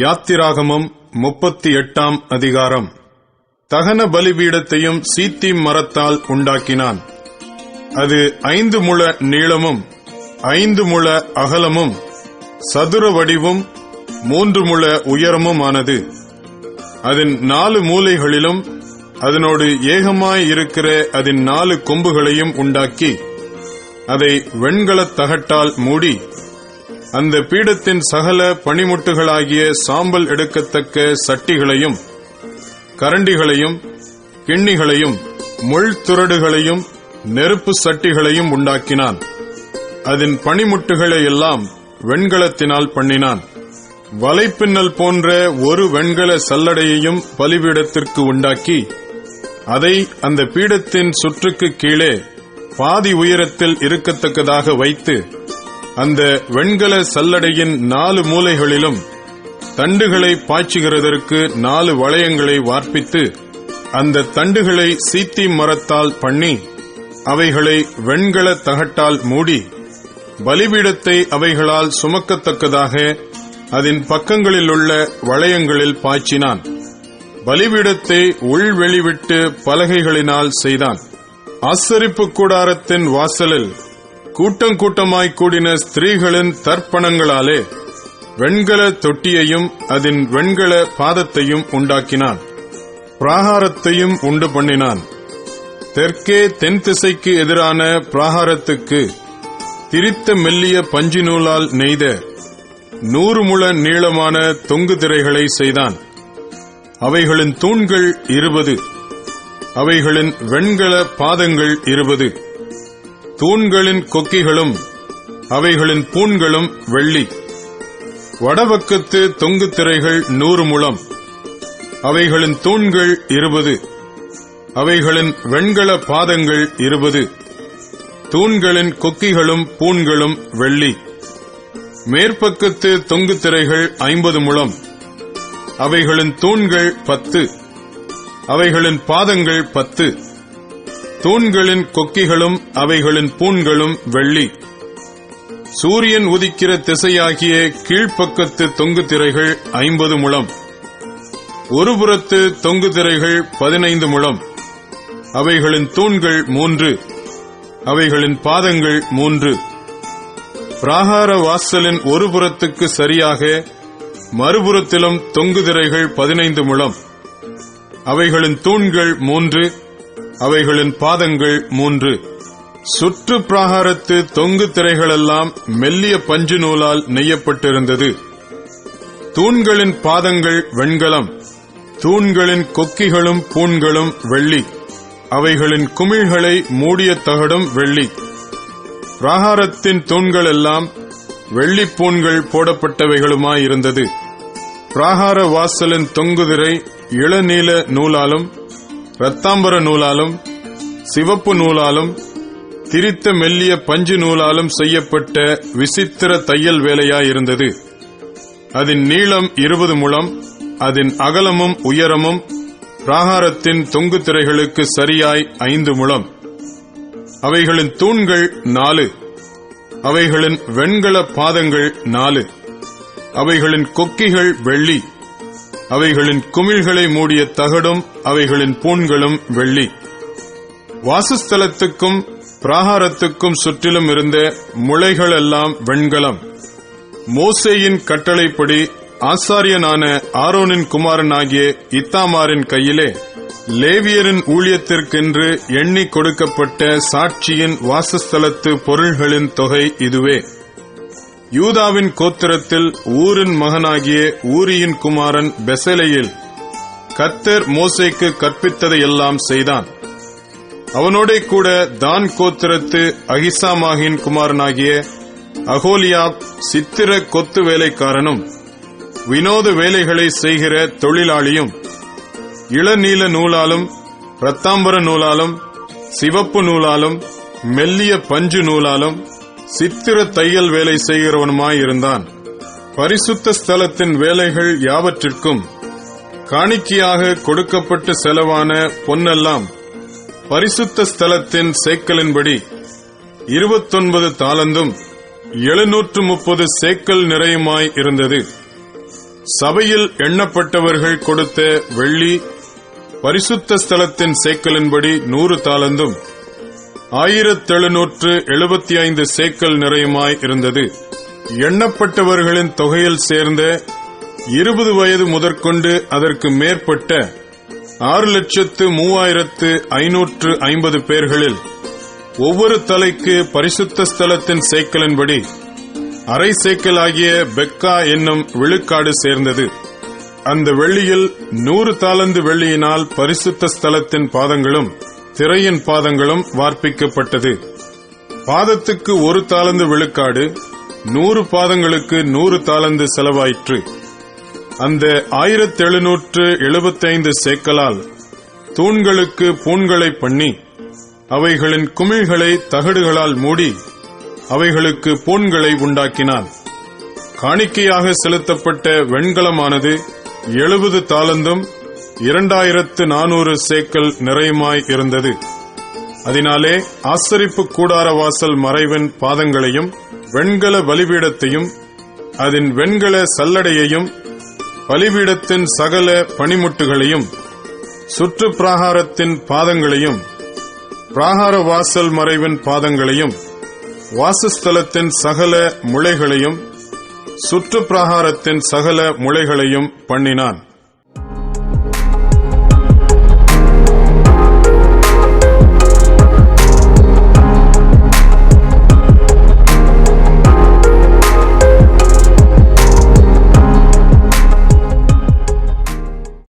யாத்திராகமம் 38 அதிகாரம். தகன பலிபீடத்தையும் சீத்திம் மரத்தால் உண்டாக்கினான். அது 5 முழ நீளமும் 5 முழ அகலமும் சதுர வடிவும் 3 முழ உயரமுமானது. அதன் 4 மூலைகளிலும் அதனோடு ஏகமாயிருக்கிற அதன் 4 கொம்புகளையும் உண்டாக்கி அதை வெண்கலத் தகட்டால் மூடி அந்த பீடத்தின் சகல பணிமுட்டுகளாகிய சாம்பல் எடுக்கத்தக்க சட்டிகளையும் கரண்டிகளையும் கிண்ணிகளையும் முள் துறடுகளையும் நெருப்பு சட்டிகளையும் உண்டாக்கினான். அதன் பணிமுட்டுகளை எல்லாம் வெண்கலத்தினால் பண்ணினான். வலைப்பின்னல் போன்ற ஒரு வெண்கல சல்லடையையும் பலிபீடத்திற்கு உண்டாக்கி அதை அந்த பீடத்தின் சுற்றுக்கு கீழே பாதி உயரத்தில் இருக்கத்தக்கதாக வைத்து அந்த வெண்கல சல்லடையின் 4 மூலைகளிலும் தண்டுகளை பாய்ச்சுகிறதற்கு 4 வளையங்களை வார்ப்பித்து அந்த தண்டுகளை சீத்திம் மரத்தால் பண்ணி அவைகளை வெண்கல தகட்டால் மூடி பலிபீடத்தை அவைகளால் சுமக்கத்தக்கதாக அதன் பக்கங்களிலுள்ள வளையங்களில் பாய்ச்சினான். பலிபீடத்தை உள்வெளிவிட்டு பலகைகளினால் செய்தான். ஆசரிப்பு கூடாரத்தின் வாசலில் கூட்டமாய் கூடின ஸ்திரீகளின் தர்ப்பணங்களாலே வெண்கல தொட்டியையும் அதன் வெண்கல பாதத்தையும் உண்டாக்கினான். பிராகாரத்தையும் உண்டு பண்ணினான். தெற்கே தென் திசைக்கு எதிரான பிராகாரத்துக்கு திரித்த மெல்லிய பஞ்சு நூலால் நெய்த 100 முழ நீளமான தொங்கு திரைகளை செய்தான். அவைகளின் தூண்கள் 20, அவைகளின் வெண்கல பாதங்கள் 20. தூண்களின் கொக்கிகளும் அவைகளின் பூண்களும் வெள்ளி. வடபக்கத்து தொங்கு திரைகள் 100 முழம், அவைகளின் தூண்கள் 20, அவைகளின் வெண்கல பாதங்கள் 20. தூண்களின் கொக்கிகளும் பூண்களும் வெள்ளி. மேற்பக்கத்து தொங்கு திரைகள் 50 முழம், அவைகளின் தூண்கள் 10, அவைகளின் பாதங்கள் 10. தூண்களின் கொக்கிகளும் அவைகளின் பூண்களும் வெள்ளி. சூரியன் உதிக்கிற திசையாகிய கீழ்ப்பக்கத்து தொங்கு திரைகள் 50 முழம். ஒரு புறத்து தொங்கு திரைகள் 15 முழம், அவைகளின் தூண்கள் 3, அவைகளின் பாதங்கள் 3. பிராகார வாசலின் ஒரு புறத்துக்கு சரியாக மறுபுறத்திலும் தொங்கு திரைகள் 15 முழம், அவைகளின் தூண்கள் 3, அவைகளின் பாதங்கள் 3. சுற்று பிராகாரத்து தொங்கு திரைகளெல்லாம் மெல்லிய பஞ்சு நூலால் நெய்யப்பட்டிருந்தது. தூண்களின் பாதங்கள் வெண்கலம், தூண்களின் கொக்கிகளும் பூண்களும் வெள்ளி, அவைகளின் குமிழ்களை மூடிய தகடும் வெள்ளி. பிராகாரத்தின் தூண்கள் எல்லாம் வெள்ளிப்பூண்கள் போடப்பட்டவைகளுமாயிருந்தது. பிராகார வாசலின் தொங்குதிரை இளநீல நூலாலும் இரத்தாம்பர நூலாலும் சிவப்பு நூலாலும் திரித்த மெல்லிய பஞ்சு நூலாலும் செய்யப்பட்ட விசித்திர தையல் வேலையாயிருந்தது. அதன் நீளம் 20 முழம், அதன் அகலமும் உயரமும் பிராகாரத்தின் தொங்கு திரைகளுக்கு சரியாய் 5 முழம். அவைகளின் தூண்கள் 4, அவைகளின் வெண்கல பாதங்கள் 4, அவைகளின் கொக்கிகள் வெள்ளி, அவைகளின் குமிழ்களை மூடிய தகடும் அவைகளின் பூண்களும் வெள்ளி. வாசஸ்தலத்துக்கும் பிராகாரத்துக்கும் சுற்றிலும் இருந்த முளைகளெல்லாம் வெண்கலம். மோசேயின் கட்டளைப்படி ஆசாரியனான ஆரோனின் குமாரனாகிய இத்தாமாரின் கையிலே லேவியரின் ஊழியத்திற்கென்று எண்ணி கொடுக்கப்பட்ட சாட்சியின் வாசஸ்தலத்து பொருள்களின் தொகை இதுவே. யூதாவின் கோத்திரத்தில் ஊரின் மகனாகிய ஊரியின் குமாரன் பெசலேயில் கர்த்தர் மோசேக்கு கற்பித்ததையெல்லாம் செய்தான். அவனோடே கூட தான் கோத்திரத்து அகிசாமாகின் குமாரனாகிய அகோலியாப் சித்திர கொத்து வேலைக்காரனும் வினோத வேலைகளை செய்கிற தொழிலாளியும் இளநீல நூலாலும் இரத்தாம்பர நூலாலும் சிவப்பு நூலாலும் மெல்லிய பஞ்சு நூலாலும் சித்திர தையல் வேலை செய்கிறவனுமாயிருந்தான். பரிசுத்த ஸ்தலத்தின் வேலைகள் யாவற்றிற்கும் காணிக்கையாக கொடுக்கப்பட்டு செலவான பொன்னெல்லாம் பரிசுத்த ஸ்தலத்தின் சேக்கலின்படி 29 தாலந்தும் 730 சேக்கல் நிறையுமாய் இருந்தது. சபையில் எண்ணப்பட்டவர்கள் கொடுத்த வெள்ளி பரிசுத்த ஸ்தலத்தின் சேக்கலின்படி 100 தாலந்தும் 1775 சேக்கல் நிறையுமாய் இருந்தது. எண்ணப்பட்டவர்களின் தொகையில் சேர்ந்த 20 வயது முதற்கொண்டு அதற்கு மேற்பட்ட 6,3550 பேர்களில் ஒவ்வொரு தலைக்கு பரிசுத்த ஸ்தலத்தின் சேக்கலின்படி அரை சேக்கல் ஆகிய பெக்கா என்னும் விழுக்காடு சேர்ந்தது. அந்த வெள்ளியில் 100 தாலந்து வெள்ளியினால் பரிசுத்த ஸ்தலத்தின் பாதங்களும் திரையின் பாதங்களும் வார்ப்பிக்கப்பட்டது. பாதத்துக்கு 1 தாலந்து விழுக்காடு, 100 பாதங்களுக்கு 100 தாலந்து செலவாயிற்று. அந்த 1775 சேக்கலால் தூண்களுக்கு பூண்களை பண்ணி அவைகளின் குமிழ்களை தகடுகளால் மூடி அவைகளுக்கு பூண்களை உண்டாக்கினான். காணிக்கையாக செலுத்தப்பட்ட வெண்கலமானது 70 தாலந்தும் 2400 சேக்கல் நிறையுமாய் இருந்தது. அதனாலே ஆசரிப்பு கூடார வாசல் மறைவின் பாதங்களையும் வெண்கல பலிபீடத்தையும் அதன் வெண்கல சல்லடையையும் பலிபீடத்தின் சகல பணிமுட்டுகளையும் சுற்று பிராகாரத்தின் பாதங்களையும் பிராகார வாசல் மறைவின் பாதங்களையும் வாசஸ்தலத்தின் சகல முளைகளையும் சுற்று பிராகாரத்தின் சகல முளைகளையும் பண்ணினான்.